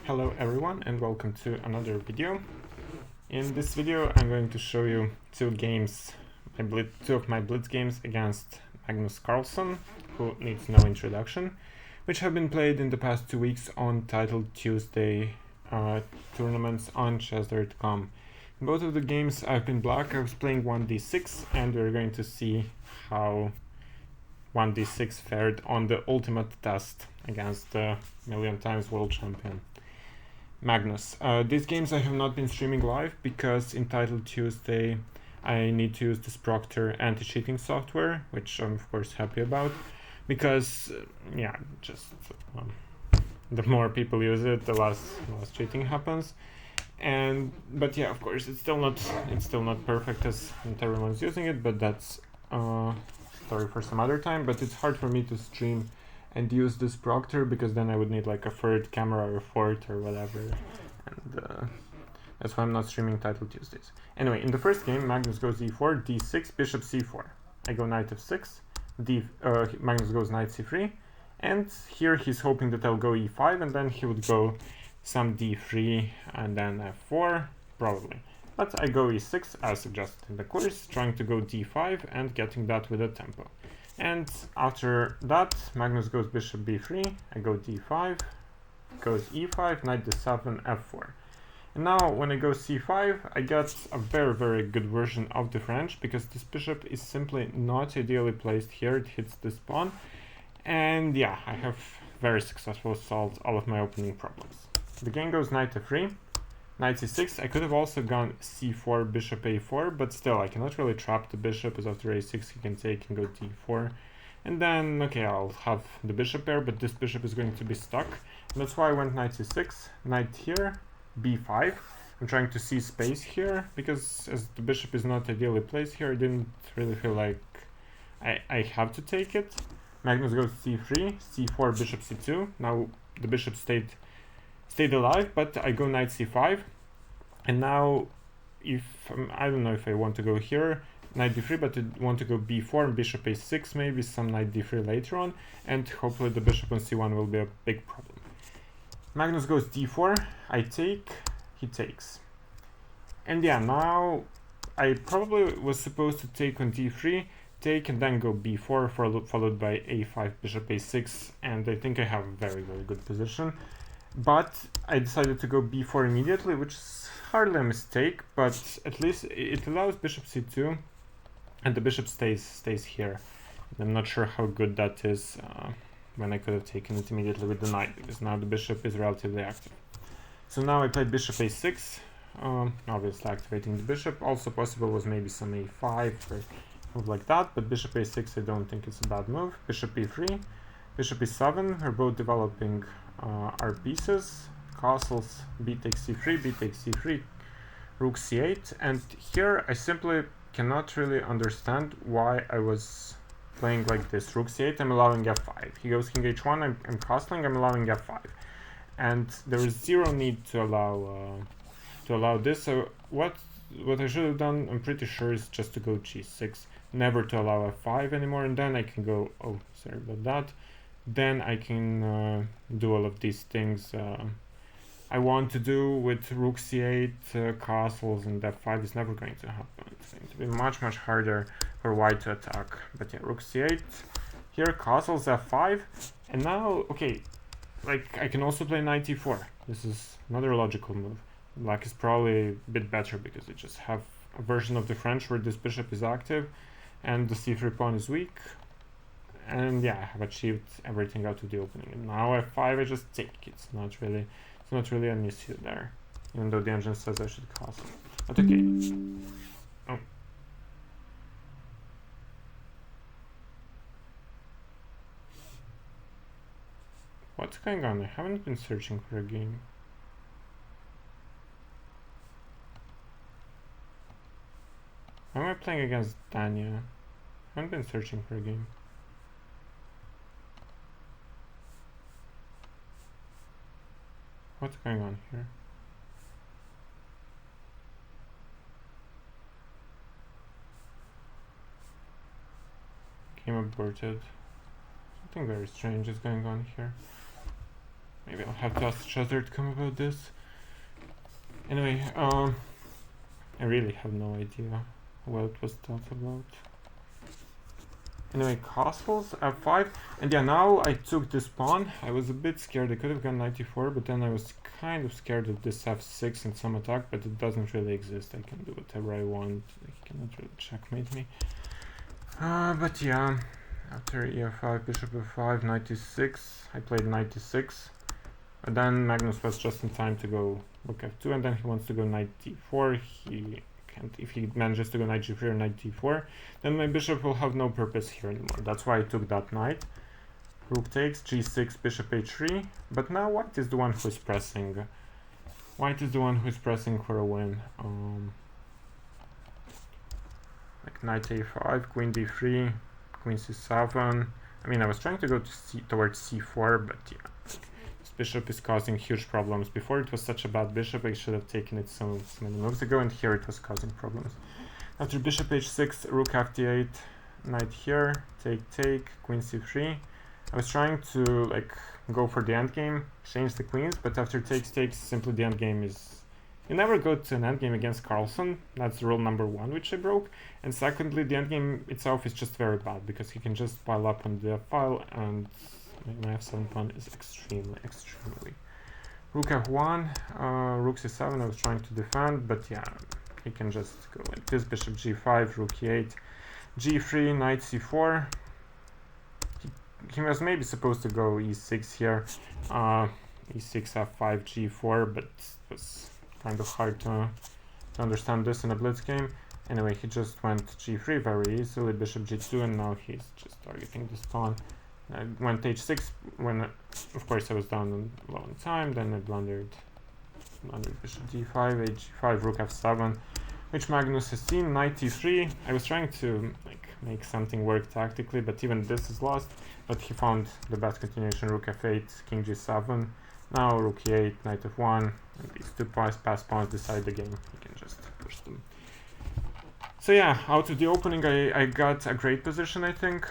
Hello everyone and welcome to another video. In this video I'm going to show you two of my blitz games against Magnus Carlsen, who needs no introduction, which have been played in the past 2 weeks on Titled Tuesday tournaments on chess.com. In both of the games I've been black. I was playing 1d6 and we're going to see how 1d6 fared on the ultimate test against the million times world champion Magnus. These games I have not been streaming live because in Titled Tuesday I need to use this Proctor anti-cheating software, which I'm of course happy about because the more people use it, the less cheating happens. But yeah, of course it's still not perfect as not everyone's using it, but that's story for some other time. But it's hard for me to stream and use this Proctor because then I would need like a third camera or fourth or whatever, and that's why I'm not streaming Titled Tuesdays. Anyway, in the first game, Magnus goes e4, d6, bishop c4. I go knight f6, Magnus goes knight c3, and here he's hoping that I'll go e5, and then he would go some d3 and then f4, probably. But I go e6 as suggested in the course, trying to go d5 and getting that with a tempo. And after that, Magnus goes bishop b3, I go d5, goes e5, knight d7, f4. And now when I go c5, I get a very good version of the French, because this bishop is simply not ideally placed here, it hits this pawn. And yeah, I have very successfully solved all of my opening problems. The game goes knight f3, knight c6. I could have also gone c4, bishop a4, but still I cannot really trap the bishop, as after a6 he can take and go d4. And then, okay, I'll have the bishop pair, but this bishop is going to be stuck. And that's why I went knight c6, knight here, b5. I'm trying to see space here, because as the bishop is not ideally placed here, I didn't really feel like I have to take it. Magnus goes c3, c4, bishop c2. Now the bishop stayed alive, but I go knight c5, and now if I don't know if I want to go here knight d3, but I want to go b4 and bishop a6, maybe some knight d3 later on, and hopefully the bishop on c1 will be a big problem. Magnus goes d4, I take, he takes, and yeah, now I probably was supposed to take on d3, take, and then go b4 followed by a5, bishop a6, and I think I have a very good position. But I decided to go b4 immediately, which is hardly a mistake, but at least it allows bishop c2, and the bishop stays here. I'm not sure how good that is when I could have taken it immediately with the knight, because now the bishop is relatively active. So now I played bishop a6, obviously activating the bishop. Also possible was maybe some a5 or move like that, but bishop a6 I don't think it's a bad move. Bishop e3, bishop e7, we're both developing our pieces. Castles, b takes c3, b takes c3, rook c8, and here I simply cannot really understand why I was playing like this. Rook c8, I'm allowing f5. He goes king h1, I'm castling, I'm allowing f5, and there is zero need to allow this. So what I should have done, I'm pretty sure, is just to go g6, never to allow f5 anymore, and then I can go, oh sorry about that, then I can do all of these things I want to do with rook c8, castles, and f5 is never going to happen. It's going to be much harder for white to attack. But yeah, rook c8, here castles f5, and now, okay, like I can also play knight e4. This is another logical move. Black is probably a bit better because they just have a version of the French where this bishop is active and the c3 pawn is weak. And yeah, I have achieved everything out of the opening. And now f5 I just take. It's not really an issue there, even though the engine says I should castle. But okay. Oh. What's going on? I haven't been searching for a game. Why am I playing against Dania? I haven't been searching for a game. What's going on here? Game aborted. Something very strange is going on here. Maybe maybe I'll have to ask Shazard.com about this. Anyway, I really have no idea what it was thought about. Anyway, castles, f5, and yeah, now I took this pawn. I was a bit scared. I could have gone 94, but then I was kind of scared of this f6 and some attack, but it doesn't really exist. I can do whatever I want. He cannot really checkmate me. But yeah, after e5, bishop f5, 96. I played 96. But then Magnus was just in time to go rook f2, and then he wants to go knight d4. He can't. If he manages to go knight g3 or knight d4, then my bishop will have no purpose here anymore. That's why I took that knight. Rook takes, g6, bishop h3. But now white is the one who is pressing. White is the one who is pressing for a win. Like knight a5, queen d3, queen c7. I mean, I was trying to go to towards c4, but yeah. Bishop is causing huge problems. Before it was such a bad bishop, I should have taken it so many moves ago, and here it was causing problems. After bishop h6, rook f8, knight here, take, queen c3. I was trying to like go for the endgame, change the queens, but after takes, simply the endgame is... You never go to an endgame against CARLSEN. That's rule number 1, which I broke. And secondly, the endgame itself is just very bad, because he can just pile up on the f-file, and my f7 pawn is extremely weak. Rook f1, rook c7, I was trying to defend, but yeah, he can just go like this, bishop g5, rook e8, g3, knight c4. He was maybe supposed to go e6 here, e6, f5, g4, but it was kind of hard to understand this in a blitz game. Anyway, he just went g3 very easily, bishop g2, and now he's just targeting this pawn. I went h6 when, of course, I was down low on time. Then I blundered bishop d5, h5, rook f7, which Magnus has seen. Knight t3. I was trying to like make something work tactically, but even this is lost. But he found the best continuation: rook f8, king g7. Now rook e8, knight f1, and these two pass pawns decide the game. You can just push them. So yeah, out of the opening, I got a great position, I think.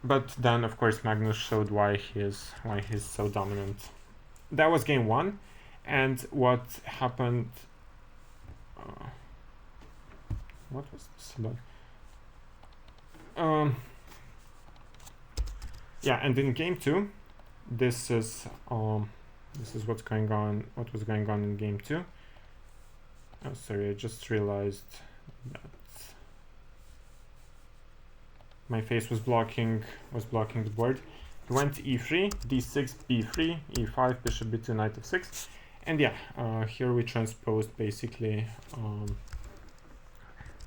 But then, of course, Magnus showed why he's so dominant. That was game 1, and what happened? What was this about? Yeah, and in game 2, this is what's going on. What was going on in game 2? Oh, sorry, I just realized that my face was blocking the board. He went e3, d6, b3, e5, bishop b2, knight f6, and yeah, here we transposed basically.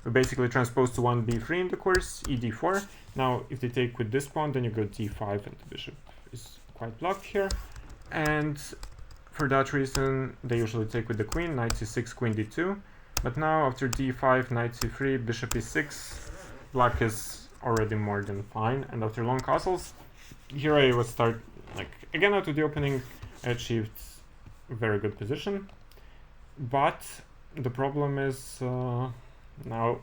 We basically transposed to one b3 in the course, e d4. Now, if they take with this pawn, then you go d5, and the bishop is quite blocked here. And for that reason, they usually take with the queen, knight c6, queen d2. But now, after d5, knight c3, bishop e6, black is already more than fine. And after long castles, here I would start, like, again out of the opening, I achieved a very good position. But the problem is, now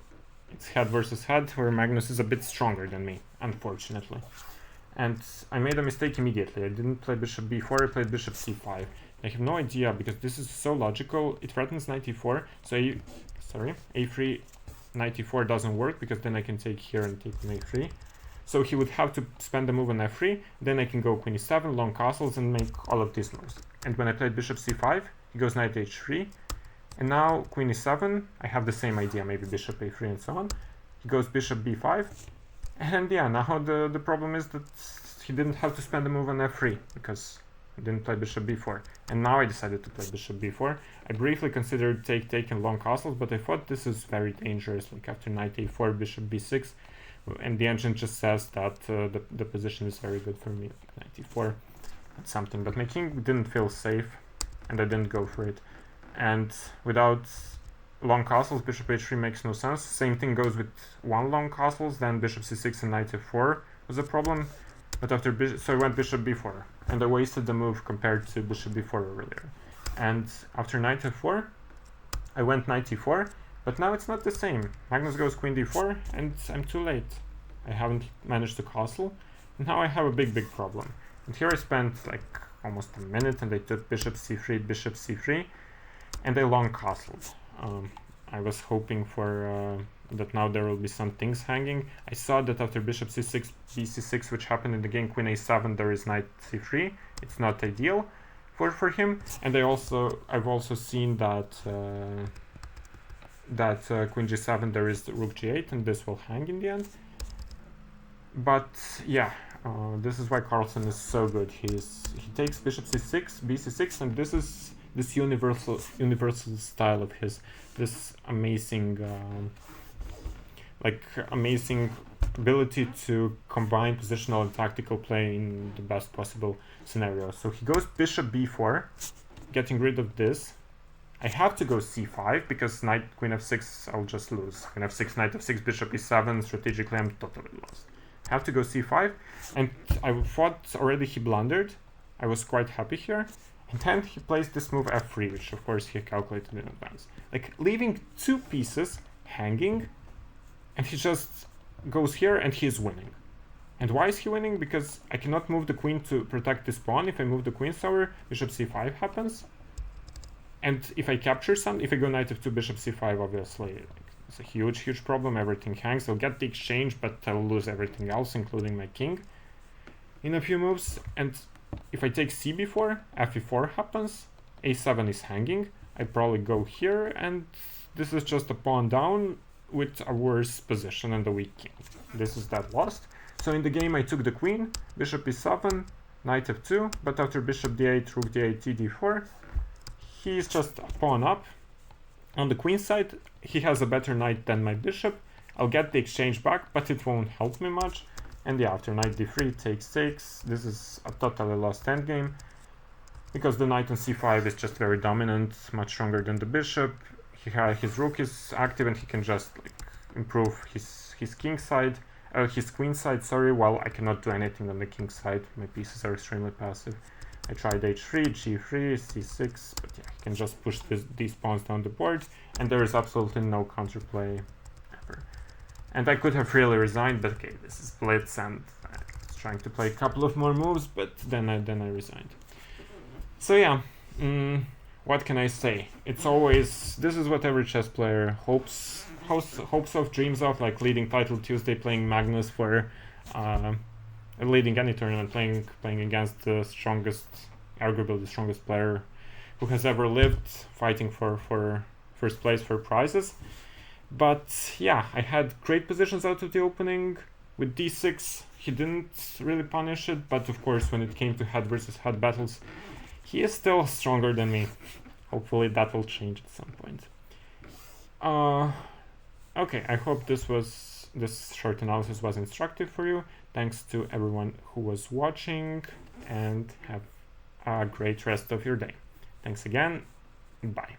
it's head versus head, where Magnus is a bit stronger than me, unfortunately. And I made a mistake immediately. I didn't play bishop b4, I played bishop c5. I have no idea, because this is so logical. It threatens knight e4, so a3, knight e4 doesn't work, because then I can take here and take on a3. So he would have to spend a move on f3, then I can go queen e7, long castles, and make all of these moves. And when I played bishop c5, he goes knight h3, and now queen e7, I have the same idea, maybe bishop a3 and so on. He goes bishop b5, and yeah, now the problem is that he didn't have to spend a move on f3, because he didn't play bishop b4. And now I decided to play bishop b4. I briefly considered take and long castles, but I thought this is very dangerous, like after knight a4, bishop b6, and the engine just says that the position is very good for me, like knight e4, that's something. But my king didn't feel safe, and I didn't go for it. And without long castles, bishop h3 makes no sense. Same thing goes with one long castles, then bishop c6 and knight f4 was a problem. But after so I went bishop b4, and I wasted the move compared to bishop b4 earlier. And after knight f4, I went knight e4, but now it's not the same. Magnus goes queen d4, and I'm too late. I haven't managed to castle, Now I have a big problem. And here I spent like almost a minute, and I took bishop c3, and I long castled. I was hoping for that now there will be some things hanging. I saw that after bishop c6, bc6, which happened in the game queen a7, there is knight c3. It's not ideal for him. And I've also seen that queen g7 there is the rook g8, and this will hang in the end. But yeah, this is why CARLSEN is so good. He takes bishop c6, bc6, and this is this universal style of his, this amazing amazing ability to combine positional and tactical play in the best possible scenario. So he goes bishop b4, getting rid of this. I have to go c5 because knight queen f6 I'll just lose. Queen f6, knight f6, bishop e7. Strategically I'm totally lost. I have to go c5, and I thought already he blundered. I was quite happy here. And then he plays this move f3, which of course he calculated in advance. Like leaving two pieces hanging, and he just goes here and he's winning. And why is he winning? Because I cannot move the queen to protect this pawn. If I move the queen over, bishop c5 happens. And if I capture some, if I go knight f2, bishop c5, obviously it's a huge problem. Everything hangs. I'll get the exchange, but I'll lose everything else, including my king, in a few moves. And if I take c before, fe4 happens, a7 is hanging. I probably go here, and this is just a pawn down with a worse position and a weak king. This is that lost. So in the game I took the queen, bishop e7, knight f2, but after bishop d8, rook d8, d4, he's just a pawn up. On the queen side, he has a better knight than my bishop. I'll get the exchange back, but it won't help me much. And yeah, after knight d3 takes. This is a totally lost endgame, because the knight on c5 is just very dominant, much stronger than the bishop. His rook is active, and he can just like improve his king side, his queen side, sorry, while I cannot do anything on the king side. My pieces are extremely passive. I tried h3, g3, c6, but yeah, he can just push these pawns down the board, and there is absolutely no counterplay ever. And I could have really resigned, but okay, this is blitz, and I was trying to play a couple of more moves, but then I resigned. So yeah, what can I say? It's always, this is what every chess player hopes of, dreams of, like leading Title Tuesday, playing Magnus for leading any tournament, playing against the strongest, arguably the strongest player who has ever lived, fighting for first place for prizes. But yeah, I had great positions out of the opening. With d6, he didn't really punish it, but of course when it came to head versus head battles, he is still stronger than me. Hopefully that will change at some point. Okay, I hope this short analysis was instructive for you. Thanks to everyone who was watching, and have a great rest of your day. Thanks again. Bye.